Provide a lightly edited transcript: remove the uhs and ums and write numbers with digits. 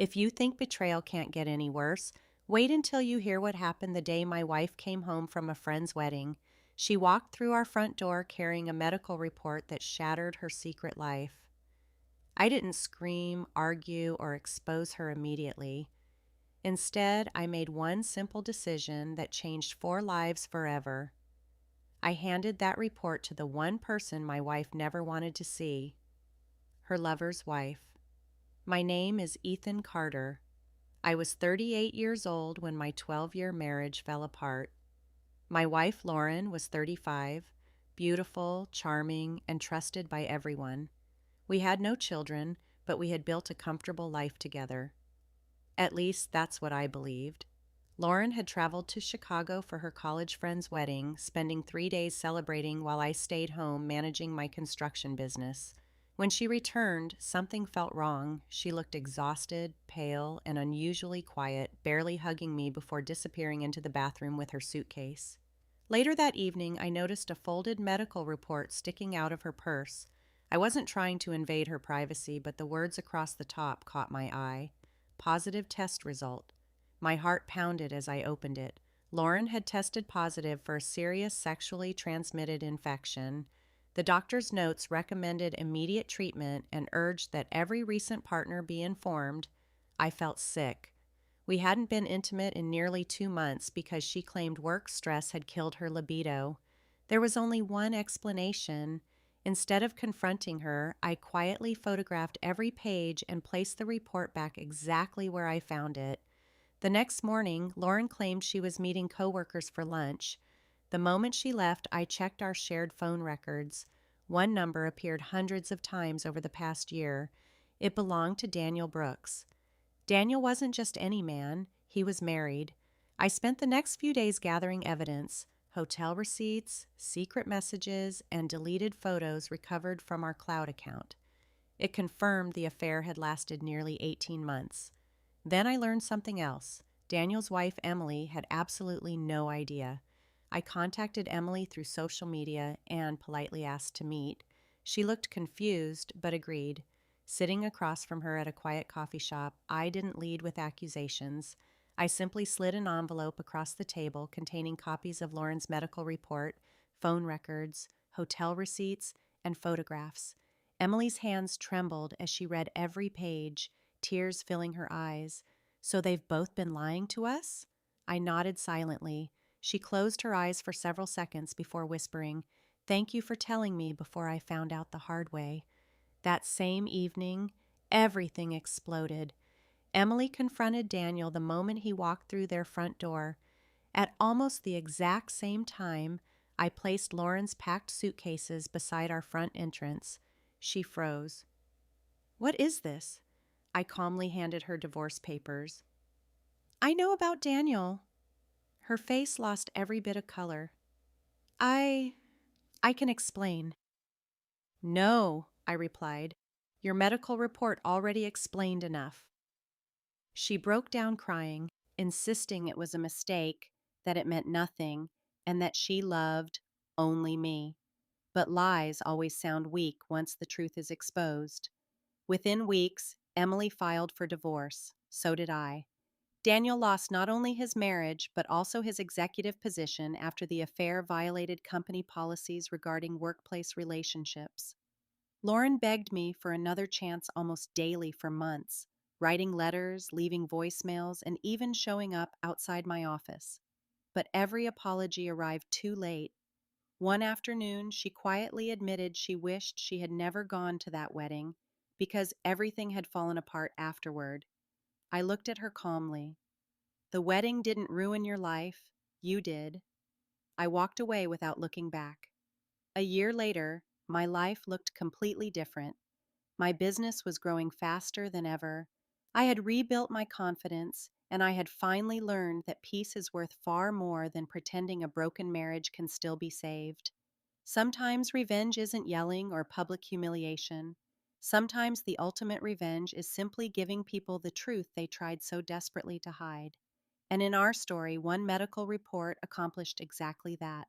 If you think betrayal can't get any worse, wait until you hear what happened the day my wife came home from a friend's wedding. She walked through our front door carrying a medical report that shattered her secret life. I didn't scream, argue, or expose her immediately. Instead, I made one simple decision that changed 4 lives forever. I handed that report to the one person my wife never wanted to see, her lover's wife. My name is Ethan Carter. I was 38 years old when my 12-year marriage fell apart. My wife, Lauren, was 35, beautiful, charming, and trusted by everyone. We had no children, but we had built a comfortable life together. At least that's what I believed. Lauren had traveled to Chicago for her college friend's wedding, spending 3 days celebrating while I stayed home managing my construction business. When she returned, something felt wrong. She looked exhausted, pale, and unusually quiet, barely hugging me before disappearing into the bathroom with her suitcase. Later that evening, I noticed a folded medical report sticking out of her purse. I wasn't trying to invade her privacy, but the words across the top caught my eye. Positive test result. My heart pounded as I opened it. Lauren had tested positive for a serious sexually transmitted infection. The doctor's notes recommended immediate treatment and urged that every recent partner be informed. I felt sick. We hadn't been intimate in nearly 2 months because she claimed work stress had killed her libido. There was only one explanation. Instead of confronting her, I quietly photographed every page and placed the report back exactly where I found it. The next morning, Lauren claimed she was meeting coworkers for lunch. The moment she left, I checked our shared phone records. One number appeared hundreds of times over the past year. It belonged to Daniel Brooks. Daniel wasn't just any man, he was married. I spent the next few days gathering evidence, hotel receipts, secret messages, and deleted photos recovered from our cloud account. It confirmed the affair had lasted nearly 18 months. Then I learned something else. Daniel's wife, Emily, had absolutely no idea. I contacted Emily through social media and politely asked to meet. She looked confused, but agreed. Sitting across from her at a quiet coffee shop, I didn't lead with accusations. I simply slid an envelope across the table containing copies of Lauren's medical report, phone records, hotel receipts, and photographs. Emily's hands trembled as she read every page, tears filling her eyes. "So they've both been lying to us?" I nodded silently. She closed her eyes for several seconds before whispering, "Thank you for telling me before I found out the hard way." That same evening, everything exploded. Emily confronted Daniel the moment he walked through their front door. At almost the exact same time, I placed Lauren's packed suitcases beside our front entrance. She froze. "What is this?" I calmly handed her divorce papers. "I know about Daniel." Her face lost every bit of color. I I can explain." "No," I replied. "Your medical report already explained enough." She broke down crying, insisting it was a mistake, that it meant nothing, and that she loved only me. But lies always sound weak once the truth is exposed. Within weeks, Emily filed for divorce. So did I. Daniel lost not only his marriage, but also his executive position after the affair violated company policies regarding workplace relationships. Lauren begged me for another chance almost daily for months, writing letters, leaving voicemails, and even showing up outside my office. But every apology arrived too late. One afternoon, she quietly admitted she wished she had never gone to that wedding because everything had fallen apart afterward. I looked at her calmly. "The wedding didn't ruin your life. You did." I walked away without looking back. A year later, my life looked completely different. My business was growing faster than ever. I had rebuilt my confidence, and I had finally learned that peace is worth far more than pretending a broken marriage can still be saved. Sometimes revenge isn't yelling or public humiliation. Sometimes the ultimate revenge is simply giving people the truth they tried so desperately to hide. And in our story, one medical report accomplished exactly that.